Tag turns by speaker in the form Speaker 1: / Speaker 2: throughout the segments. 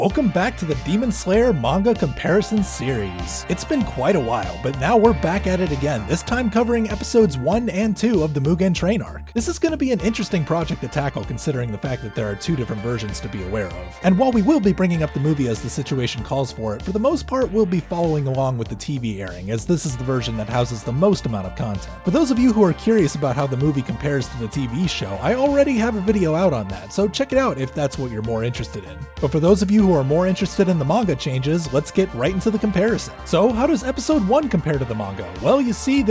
Speaker 1: Welcome back to the Demon Slayer manga comparison series. It's been quite a while, but now we're back at it again, this time covering episodes 1 and 2 of the Mugen Train arc. This is going to be an interesting project to tackle considering the fact that there are two different versions to be aware of. And while we will be bringing up the movie as the situation calls for it, for the most part we'll be following along with the TV airing, as this is the version that houses the most amount of content. For those of you who are curious about how the movie compares to the TV show, I already have a video out on that, so check it out if that's what you're more interested in. But for those of you who are more interested in the manga changes, let's get right into the comparison. So how does episode 1 compare to the manga? Well, you see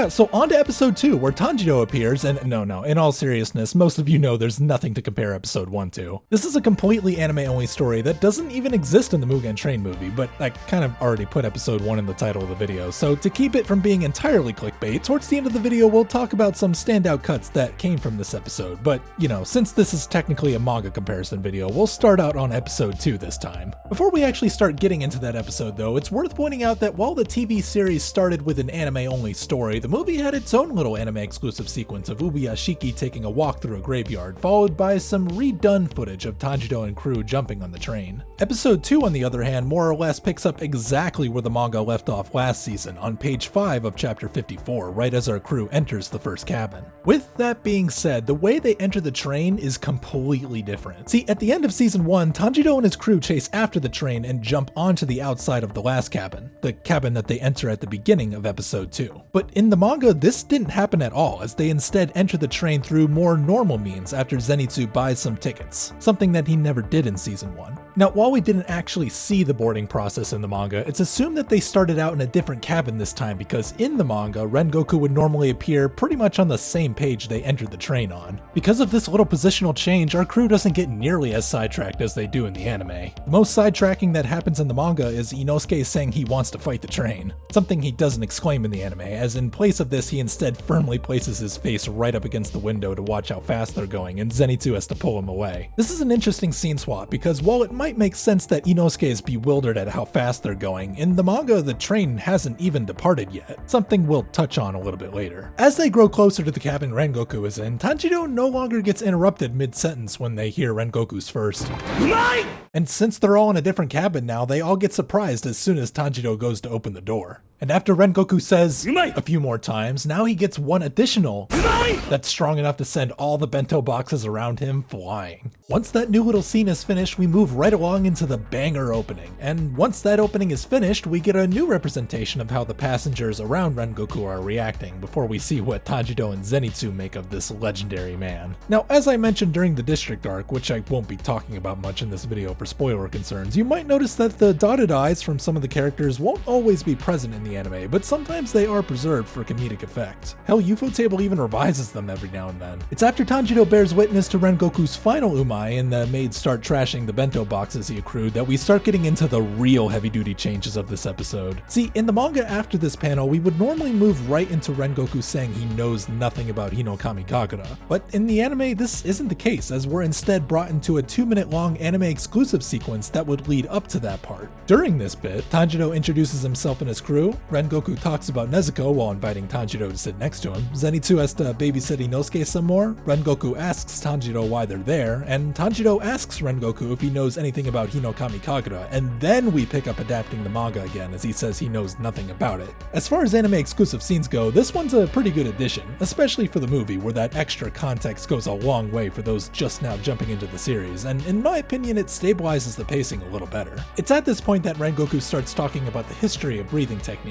Speaker 1: so on to episode 2, where Tanjiro appears, and no, in all seriousness, most of you know there's nothing to compare episode 1 to. This is a completely anime-only story that doesn't even exist in the Mugen Train movie, but I kind of already put episode 1 in the title of the video, so to keep it from being entirely clickbait, towards the end of the video we'll talk about some standout cuts that came from this episode, but, since this is technically a manga comparison video, we'll start out on episode 2 this time. Before we actually start getting into that episode though, it's worth pointing out that while the TV series started with an anime-only story, the movie had its own little anime-exclusive sequence of Ubuyashiki taking a walk through a graveyard, followed by some redone footage of Tanjiro and crew jumping on the train. Episode 2, on the other hand, more or less picks up exactly where the manga left off last season, on page 5 of chapter 54, right as our crew enters the first cabin. With that being said, the way they enter the train is completely different. See, at the end of season 1, Tanjiro and his crew chase after the train and jump onto the outside of the last cabin, the cabin that they enter at the beginning of episode 2. But in the manga, this didn't happen at all, as they instead enter the train through more normal means after Zenitsu buys some tickets, something that he never did in season 1. Now, while we didn't actually see the boarding process in the manga, it's assumed that they started out in a different cabin this time because in the manga, Rengoku would normally appear pretty much on the same page they entered the train on. Because of this little positional change, our crew doesn't get nearly as sidetracked as they do in the anime. The most sidetracking that happens in the manga is Inosuke saying he wants to fight the train, something he doesn't exclaim in the anime, as in place of this he instead firmly places his face right up against the window to watch how fast they're going, and Zenitsu has to pull him away. This is an interesting scene swap because while it might make sense that Inosuke is bewildered at how fast they're going, in the manga the train hasn't even departed yet, something we'll touch on a little bit later. As they grow closer to the cabin Rengoku is in, Tanjiro no longer gets interrupted mid-sentence when they hear Rengoku's first "Mine!" And since they're all in a different cabin now, they all get surprised as soon as Tanjiro goes to open the door. And after Rengoku says a few more times, now he gets one additional that's strong enough to send all the bento boxes around him flying. Once that new little scene is finished, we move right along into the banger opening. And once that opening is finished, we get a new representation of how the passengers around Rengoku are reacting before we see what Tanjiro and Zenitsu make of this legendary man. Now, as I mentioned during the district arc, which I won't be talking about much in this video for spoiler concerns, you might notice that the dotted eyes from some of the characters won't always be present in the anime, but sometimes they are preserved for comedic effect. Hell, Ufotable even revises them every now and then. It's after Tanjiro bears witness to Rengoku's final umai and the maids start trashing the bento boxes he accrued that we start getting into the real heavy-duty changes of this episode. See, in the manga after this panel, we would normally move right into Rengoku saying he knows nothing about Hinokami Kagura, but in the anime this isn't the case, as we're instead brought into a 2-minute long anime exclusive sequence that would lead up to that part. During this bit, Tanjiro introduces himself and his crew, Rengoku talks about Nezuko while inviting Tanjiro to sit next to him, Zenitsu has to babysit Inosuke some more, Rengoku asks Tanjiro why they're there, and Tanjiro asks Rengoku if he knows anything about Hinokami Kagura, and then we pick up adapting the manga again as he says he knows nothing about it. As far as anime exclusive scenes go, this one's a pretty good addition, especially for the movie where that extra context goes a long way for those just now jumping into the series, and in my opinion it stabilizes the pacing a little better. It's at this point that Rengoku starts talking about the history of breathing techniques.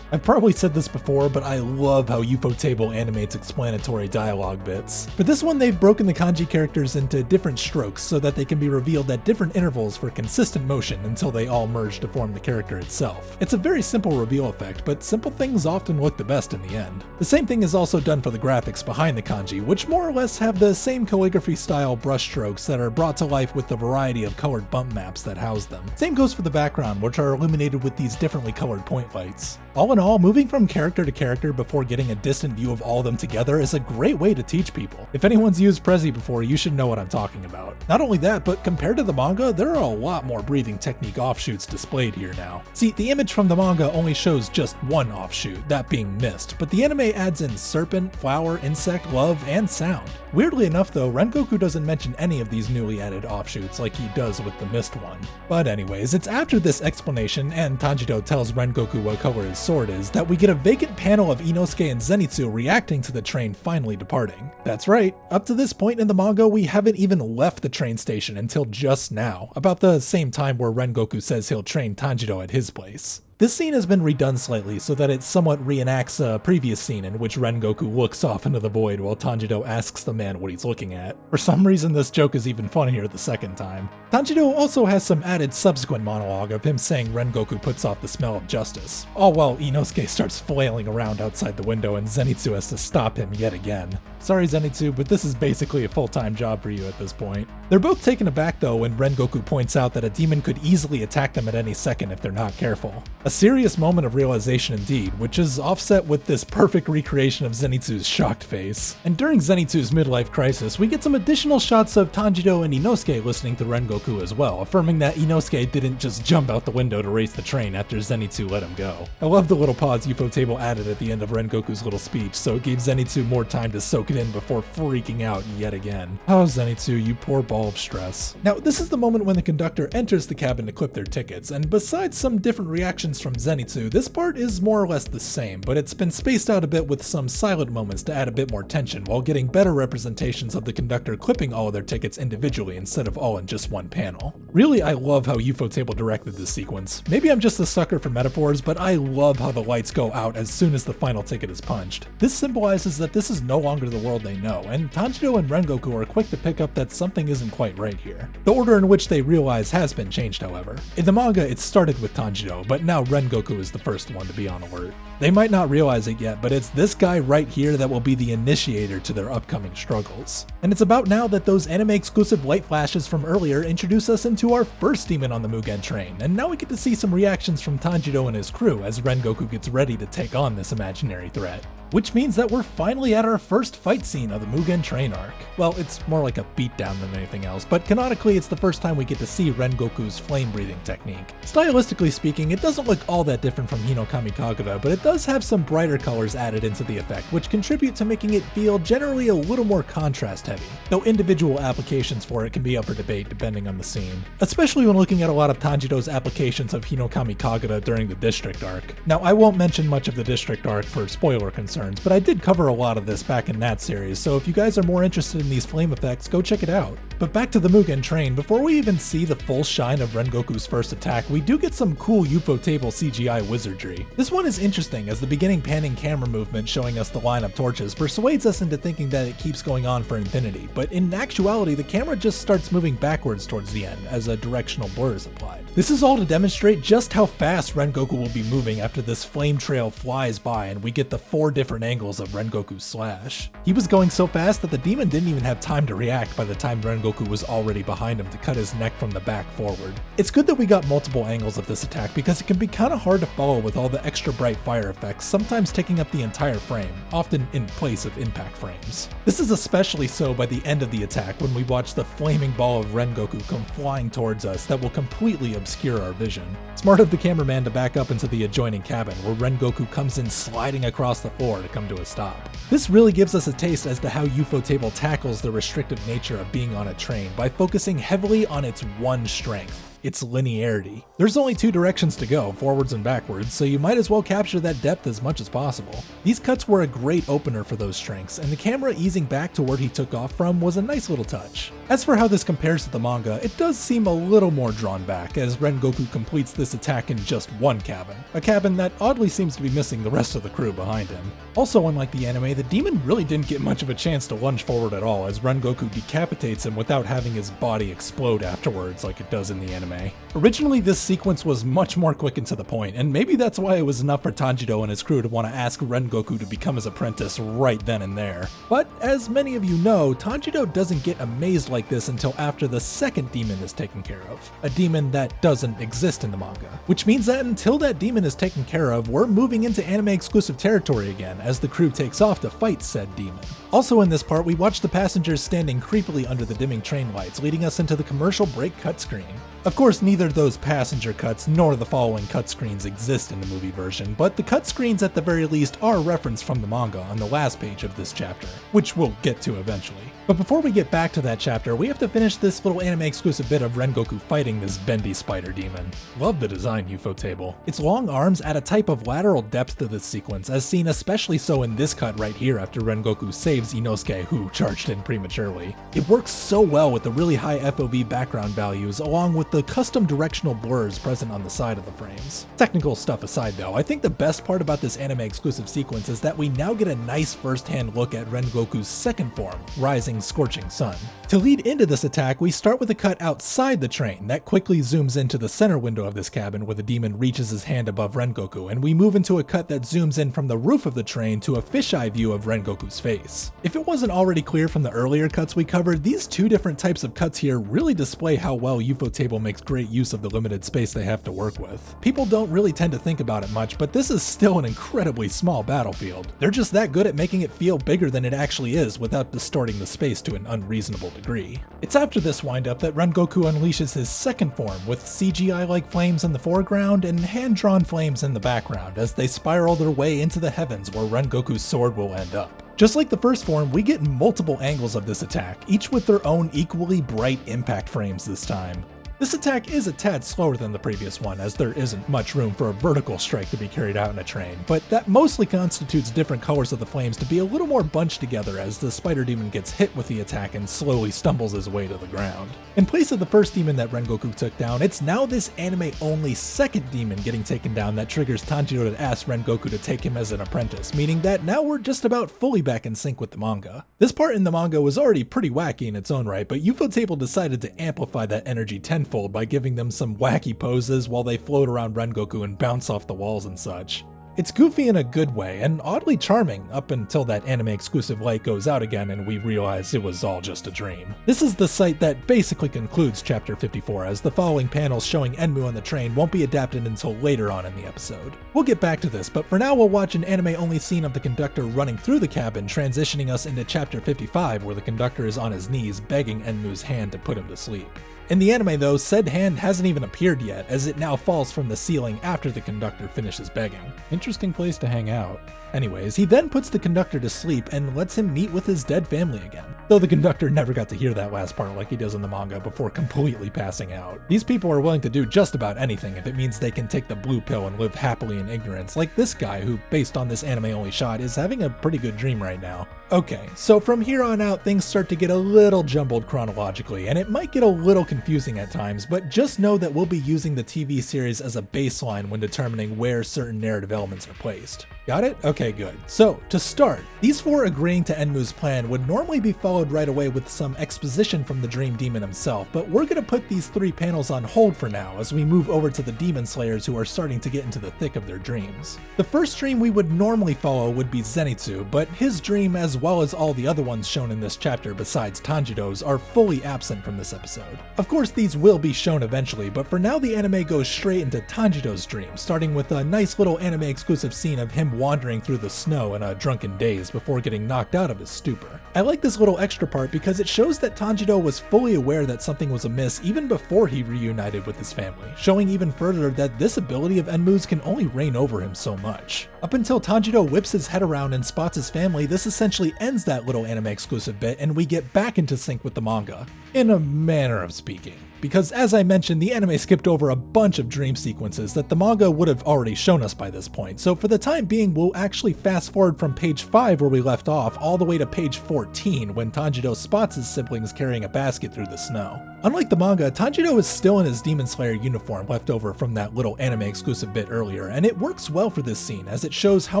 Speaker 1: I've probably said this before, but I love how Ufotable animates explanatory dialogue bits. For this one, they've broken the kanji characters into different strokes so that they can be revealed at different intervals for consistent motion until they all merge to form the character itself. It's a very simple reveal effect, but simple things often look the best in the end. The same thing is also done for the graphics behind the kanji, which more or less have the same calligraphy style brushstrokes that are brought to life with the variety of colored bump maps that house them. Same goes for the background, which are illuminated with these differently colored point lights. sequence. All in all, moving from character to character before getting a distant view of all of them together is a great way to teach people. If anyone's used Prezi before, you should know what I'm talking about. Not only that, but compared to the manga, there are a lot more breathing technique offshoots displayed here now. See, the image from the manga only shows just one offshoot, that being mist, but the anime adds in serpent, flower, insect, love, and sound. Weirdly enough though, Rengoku doesn't mention any of these newly added offshoots like he does with the mist one. But anyways, it's after this explanation, and Tanjiro tells Rengoku what color his sword is, that we get a vacant panel of Inosuke and Zenitsu reacting to the train finally departing. That's right, up to this point in the manga we haven't even left the train station until just now, about the same time where Rengoku says he'll train Tanjiro at his place. This scene has been redone slightly so that it somewhat reenacts a previous scene in which Rengoku looks off into the void while Tanjiro asks the man what he's looking at. For some reason this joke is even funnier the second time. Tanjiro also has some added subsequent monologue of him saying Rengoku puts off the smell of justice, all while Inosuke starts flailing around outside the window and Zenitsu has to stop him yet again. Sorry Zenitsu, but this is basically a full-time job for you at this point. They're both taken aback though when Rengoku points out that a demon could easily attack them at any second if they're not careful. A serious moment of realization indeed, which is offset with this perfect recreation of Zenitsu's shocked face. And during Zenitsu's midlife crisis, we get some additional shots of Tanjiro and Inosuke listening to Rengoku as well, affirming that Inosuke didn't just jump out the window to race the train after Zenitsu let him go. I love the little pause Ufotable added at the end of Rengoku's little speech, so it gave Zenitsu more time to soak it in before freaking out yet again. Oh Zenitsu, you poor ball of stress. Now this is the moment when the conductor enters the cabin to clip their tickets, and besides some different reactions from Zenitsu, this part is more or less the same, but it's been spaced out a bit with some silent moments to add a bit more tension while getting better representations of the conductor clipping all of their tickets individually instead of all in just one panel. Really, I love how Ufotable directed this sequence. Maybe I'm just a sucker for metaphors, but I love how the lights go out as soon as the final ticket is punched. This symbolizes that this is no longer the world they know, and Tanjiro and Rengoku are quick to pick up that something isn't quite right here. The order in which they realize has been changed, however. In the manga, it started with Tanjiro, but now Rengoku is the first one to be on alert. They might not realize it yet, but it's this guy right here that will be the initiator to their upcoming struggles. And it's about now that those anime-exclusive light flashes from earlier introduce us into our first demon on the Mugen train, and now we get to see some reactions from Tanjiro and his crew as Rengoku gets ready to take on this imaginary threat. Which means that we're finally at our first fight scene of the Mugen train arc. Well, it's more like a beatdown than anything else, but canonically it's the first time we get to see Rengoku's flame-breathing technique. Stylistically speaking, it doesn't look all that different from Hinokami Kagura, but it does have some brighter colors added into the effect, which contribute to making it feel generally a little more contrast-heavy, though individual applications for it can be up for debate depending on the scene, especially when looking at a lot of Tanjiro's applications of Hinokami Kagura during the District arc. Now, I won't mention much of the District arc for spoiler concerns, but I did cover a lot of this back in that series, so if you guys are more interested in these flame effects, go check it out. But back to the Mugen train, before we even see the full shine of Rengoku's first attack, we do get some cool Ufotable CGI wizardry. This one is interesting as the beginning panning camera movement showing us the line of torches persuades us into thinking that it keeps going on for infinity, but in actuality the camera just starts moving backwards towards the end as a directional blur is applied. This is all to demonstrate just how fast Rengoku will be moving after this flame trail flies by and we get the 4 different angles of Rengoku's slash. He was going so fast that the demon didn't even have time to react by the time Rengoku was already behind him to cut his neck from the back forward. It's good that we got multiple angles of this attack because it can be kinda hard to follow with all the extra bright fire effects, sometimes taking up the entire frame, often in place of impact frames. This is especially so by the end of the attack when we watch the flaming ball of Rengoku come flying towards us that will completely obscure our vision. Smart of the cameraman to back up into the adjoining cabin where Rengoku comes in sliding across the floor to come to a stop. This really gives us a taste as to how Ufotable tackles the restrictive nature of being on a train by focusing heavily on its one strength, its linearity. There's only 2 directions to go, forwards and backwards, so you might as well capture that depth as much as possible. These cuts were a great opener for those strengths, and the camera easing back to where he took off from was a nice little touch. As for how this compares to the manga, it does seem a little more drawn back, as Rengoku completes this attack in just one cabin, a cabin that oddly seems to be missing the rest of the crew behind him. Also, unlike the anime, the demon really didn't get much of a chance to lunge forward at all, as Rengoku decapitates him without having his body explode afterwards like it does in the anime. anime. Originally, this sequence was much more quick and to the point, and maybe that's why it was enough for Tanjiro and his crew to want to ask Rengoku to become his apprentice right then and there. But as many of you know, Tanjiro doesn't get amazed like this until after the second demon is taken care of, a demon that doesn't exist in the manga. Which means that until that demon is taken care of, we're moving into anime exclusive territory again as the crew takes off to fight said demon. Also in this part, we watch the passengers standing creepily under the dimming train lights, leading us into the commercial break cut screen. Of course, neither those passenger cuts nor the following cut screens exist in the movie version, but the cut screens at the very least are referenced from the manga on the last page of this chapter, which we'll get to eventually. But before we get back to that chapter, we have to finish this little anime exclusive bit of Rengoku fighting this bendy spider demon. Love the design, Ufotable. Its long arms add a type of lateral depth to this sequence, as seen especially so in this cut right here after Rengoku saves Inosuke, who charged in prematurely. It works so well with the really high FOV background values, along with the custom directional blurs present on the side of the frames. Technical stuff aside though, I think the best part about this anime exclusive sequence is that we now get a nice first-hand look at Rengoku's second form, Rising Scorching Sun. To lead into this attack, we start with a cut outside the train that quickly zooms into the center window of this cabin where the demon reaches his hand above Rengoku, and we move into a cut that zooms in from the roof of the train to a fisheye view of Rengoku's face. If it wasn't already clear from the earlier cuts we covered, these two different types of cuts here really display how well Ufotable makes great use of the limited space they have to work with. People don't really tend to think about it much, but this is still an incredibly small battlefield. They're just that good at making it feel bigger than it actually is without distorting the space to an unreasonable degree. It's after this windup that Rengoku unleashes his second form with CGI-like flames in the foreground and hand-drawn flames in the background as they spiral their way into the heavens where Rengoku's sword will end up. Just like the first form, we get multiple angles of this attack, each with their own equally bright impact frames this time. This attack is a tad slower than the previous one, as there isn't much room for a vertical strike to be carried out in a train, but that mostly constitutes different colors of the flames to be a little more bunched together as the spider demon gets hit with the attack and slowly stumbles his way to the ground. In place of the first demon that Rengoku took down, it's now this anime-only second demon getting taken down that triggers Tanjiro to ask Rengoku to take him as an apprentice, meaning that now we're just about fully back in sync with the manga. This part in the manga was already pretty wacky in its own right, but Ufotable decided to amplify that energy tenfold by giving them some wacky poses while they float around Rengoku and bounce off the walls and such. It's goofy in a good way, and oddly charming, up until that anime exclusive light goes out again and we realize it was all just a dream. This is the site that basically concludes chapter 54, as the following panels showing Enmu on the train won't be adapted until later on in the episode. We'll get back to this, but for now we'll watch an anime-only scene of the conductor running through the cabin, transitioning us into chapter 55, where the conductor is on his knees begging Enmu's hand to put him to sleep. In the anime though, said hand hasn't even appeared yet, as it now falls from the ceiling after the conductor finishes begging. Interesting place to hang out. Anyways, he then puts the conductor to sleep and lets him meet with his dead family again. Though the conductor never got to hear that last part like he does in the manga before completely passing out. These people are willing to do just about anything if it means they can take the blue pill and live happily in ignorance, like this guy who, based on this anime-only shot, is having a pretty good dream right now. Okay, so from here on out things start to get a little jumbled chronologically, and it might get a little confusing at times, but just know that we'll be using the TV series as a baseline when determining where certain narrative elements are placed. Got it? Okay, good. So, to start, these four agreeing to Enmu's plan would normally be followed right away with some exposition from the Dream Demon himself, but we're gonna put these three panels on hold for now as we move over to the Demon Slayers who are starting to get into the thick of their dreams. The first dream we would normally follow would be Zenitsu, but his dream, as well as all the other ones shown in this chapter besides Tanjiro's, are fully absent from this episode. Of course, these will be shown eventually, but for now the anime goes straight into Tanjiro's dream, starting with a nice little anime exclusive scene of him wandering through the snow in a drunken daze before getting knocked out of his stupor. I like this little extra part because it shows that Tanjiro was fully aware that something was amiss even before he reunited with his family, showing even further that this ability of Enmu's can only reign over him so much. Up until Tanjiro whips his head around and spots his family, this essentially ends that little anime exclusive bit and we get back into sync with the manga, in a manner of speaking. Because as I mentioned, the anime skipped over a bunch of dream sequences that the manga would have already shown us by this point, so for the time being we'll actually fast forward from page 5 where we left off all the way to page 14 when Tanjiro spots his siblings carrying a basket through the snow. Unlike the manga, Tanjiro is still in his Demon Slayer uniform left over from that little anime exclusive bit earlier, and it works well for this scene as it shows how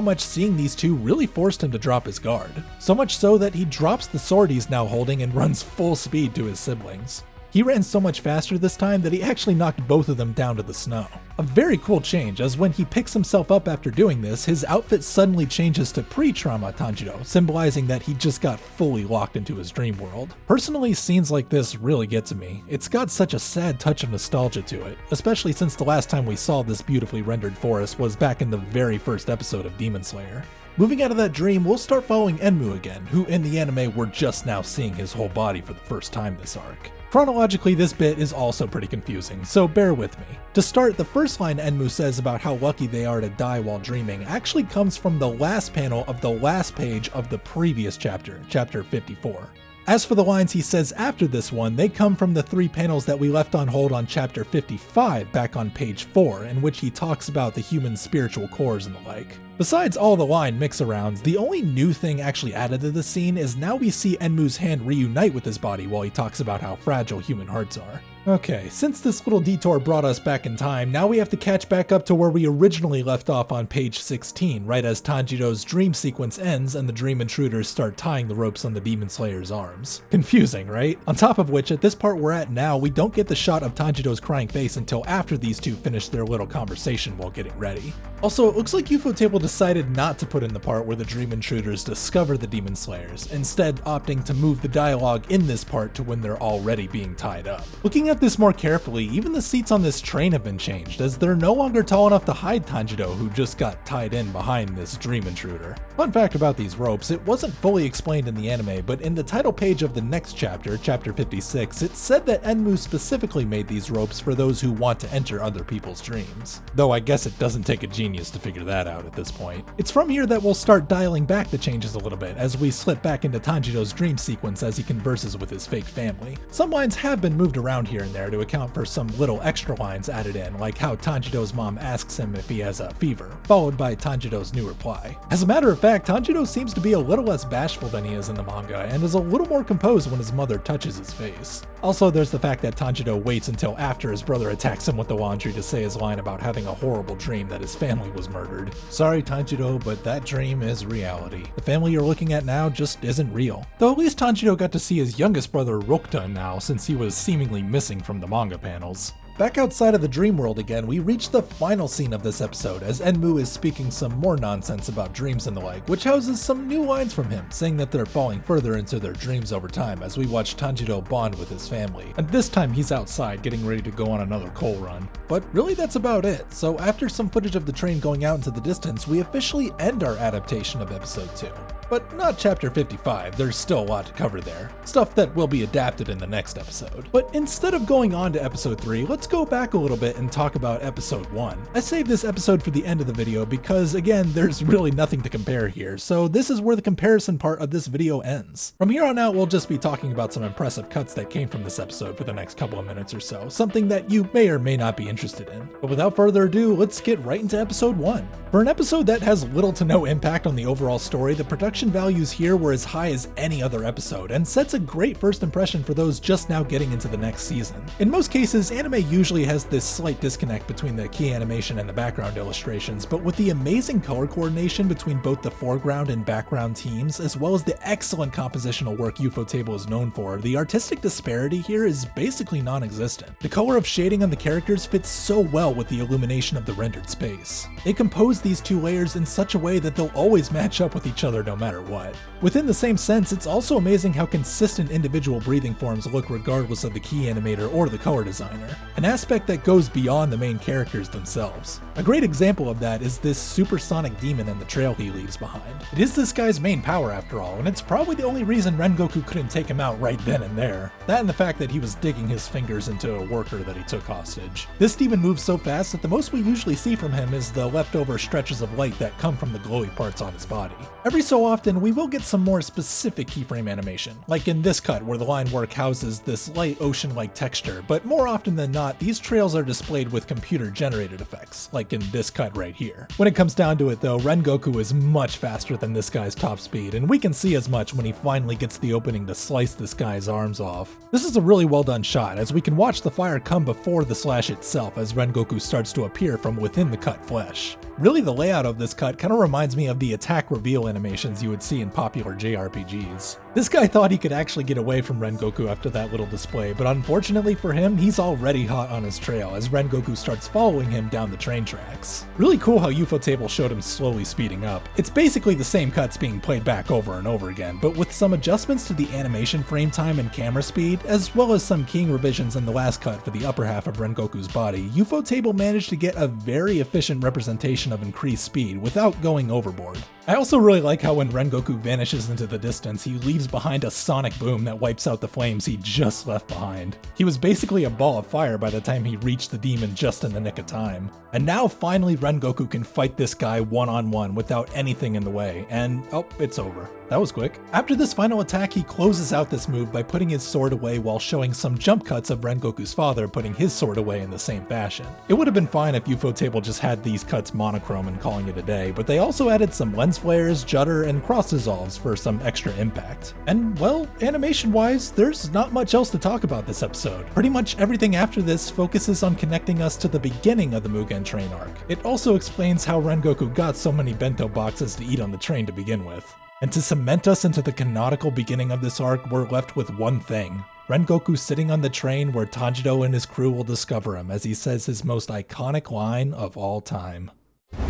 Speaker 1: much seeing these two really forced him to drop his guard. So much so that he drops the sword he's now holding and runs full speed to his siblings. He ran so much faster this time that he actually knocked both of them down to the snow. A very cool change, as when he picks himself up after doing this, his outfit suddenly changes to pre-trauma Tanjiro, symbolizing that he just got fully locked into his dream world. Personally, scenes like this really get to me. It's got such a sad touch of nostalgia to it, especially since the last time we saw this beautifully rendered forest was back in the very first episode of Demon Slayer. Moving out of that dream, we'll start following Enmu again, who in the anime we're just now seeing his whole body for the first time this arc. Chronologically, this bit is also pretty confusing, so bear with me. To start, the first line Enmu says about how lucky they are to die while dreaming actually comes from the last panel of the last page of the previous chapter, chapter 54. As for the lines he says after this one, they come from the 3 panels that we left on hold on chapter 55 back on page 4, in which he talks about the human spiritual cores and the like. Besides all the line mix-arounds, the only new thing actually added to the scene is now we see Enmu's hand reunite with his body while he talks about how fragile human hearts are. Okay, since this little detour brought us back in time, now we have to catch back up to where we originally left off on page 16, right as Tanjiro's dream sequence ends and the dream intruders start tying the ropes on the Demon Slayer's arms. Confusing, right? On top of which, at this part we're at now, we don't get the shot of Tanjiro's crying face until after these two finish their little conversation while getting ready. Also, it looks like Ufotable decided not to put in the part where the dream intruders discover the Demon Slayers, instead opting to move the dialogue in this part to when they're already being tied up. Looking at this more carefully, even the seats on this train have been changed, as they're no longer tall enough to hide Tanjiro, who just got tied in behind this dream intruder. Fun fact about these ropes, it wasn't fully explained in the anime, but in the title page of the next chapter, chapter 56, it said that Enmu specifically made these ropes for those who want to enter other people's dreams. Though I guess it doesn't take a genius to figure that out at this point. It's from here that we'll start dialing back the changes a little bit, as we slip back into Tanjiro's dream sequence as he converses with his fake family. Some lines have been moved around here and there to account for some little extra lines added in, like how Tanjiro's mom asks him if he has a fever, followed by Tanjiro's new reply. As a matter of fact, Tanjiro seems to be a little less bashful than he is in the manga, and is a little more composed when his mother touches his face. Also, there's the fact that Tanjiro waits until after his brother attacks him with the laundry to say his line about having a horrible dream that his family was murdered. Sorry Tanjiro, but that dream is reality. The family you're looking at now just isn't real. Though at least Tanjiro got to see his youngest brother Rokta now, since he was seemingly missing from the manga panels. Back outside of the dream world again, we reach the final scene of this episode as Enmu is speaking some more nonsense about dreams and the like, which houses some new lines from him, saying that they're falling further into their dreams over time as we watch Tanjiro bond with his family. And this time he's outside getting ready to go on another coal run. But really that's about it, so after some footage of the train going out into the distance, we officially end our adaptation of episode 2. But not chapter 55, there's still a lot to cover there. Stuff that will be adapted in the next episode. But instead of going on to episode 3, let's go back a little bit and talk about episode 1. I saved this episode for the end of the video because, again, there's really nothing to compare here, so this is where the comparison part of this video ends. From here on out, we'll just be talking about some impressive cuts that came from this episode for the next couple of minutes or so, something that you may or may not be interested in. But without further ado, let's get right into episode 1. For an episode that has little to no impact on the overall story, the production values here were as high as any other episode, and sets a great first impression for those just now getting into the next season. In most cases, anime usually has this slight disconnect between the key animation and the background illustrations, but with the amazing color coordination between both the foreground and background teams, as well as the excellent compositional work Ufotable is known for, the artistic disparity here is basically non-existent. The color of shading on the characters fits so well with the illumination of the rendered space. They compose these two layers in such a way that they'll always match up with each other no matter what. Within the same sense, it's also amazing how consistent individual breathing forms look regardless of the key animator or the color designer, an aspect that goes beyond the main characters themselves. A great example of that is this supersonic demon and the trail he leaves behind. It is this guy's main power after all, and it's probably the only reason Rengoku couldn't take him out right then and there. That and the fact that he was digging his fingers into a worker that he took hostage. This demon moves so fast that the most we usually see from him is the leftover stretches of light that come from the glowy parts on his body. Every so often, we will get some more specific keyframe animation, like in this cut where the line work houses this light ocean-like texture, but more often than not, these trails are displayed with computer-generated effects, like in this cut right here. When it comes down to it though, Rengoku is much faster than this guy's top speed, and we can see as much when he finally gets the opening to slice this guy's arms off. This is a really well done shot, as we can watch the fire come before the slash itself as Rengoku starts to appear from within the cut flesh. Really, the layout of this cut kind of reminds me of the attack reveal animations you would see in popular JRPGs. This guy thought he could actually get away from Rengoku after that little display, but unfortunately for him, he's already hot on his trail as Rengoku starts following him down the train tracks. Really cool how Ufotable showed him slowly speeding up. It's basically the same cuts being played back over and over again, but with some adjustments to the animation frame time and camera speed, as well as some keying revisions in the last cut for the upper half of Rengoku's body, Ufotable managed to get a very efficient representation of increased speed without going overboard. I also really like how when Rengoku vanishes into the distance, he leaves behind a sonic boom that wipes out the flames he just left behind. He was basically a ball of fire by the time he reached the demon just in the nick of time. And now finally Rengoku can fight this guy one-on-one without anything in the way, and oh, it's over. That was quick. After this final attack, he closes out this move by putting his sword away while showing some jump cuts of Rengoku's father putting his sword away in the same fashion. It would have been fine if Ufotable just had these cuts monochrome and calling it a day, but they also added some lens flares, judder, and cross dissolves for some extra impact. And well, animation-wise, there's not much else to talk about this episode. Pretty much everything after this focuses on connecting us to the beginning of the Mugen Train arc. It also explains how Rengoku got so many bento boxes to eat on the train to begin with. And to cement us into the canonical beginning of this arc, we're left with one thing. Rengoku sitting on the train where Tanjiro and his crew will discover him as he says his most iconic line of all time.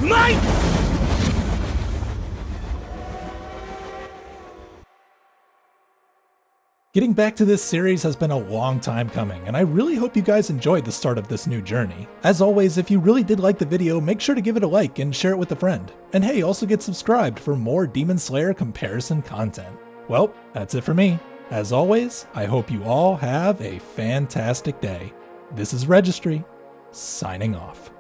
Speaker 1: Might! Getting back to this series has been a long time coming, and I really hope you guys enjoyed the start of this new journey. As always, if you really did like the video, make sure to give it a like and share it with a friend. And hey, also get subscribed for more Demon Slayer comparison content. Well, that's it for me. As always, I hope you all have a fantastic day. This is Registry, signing off.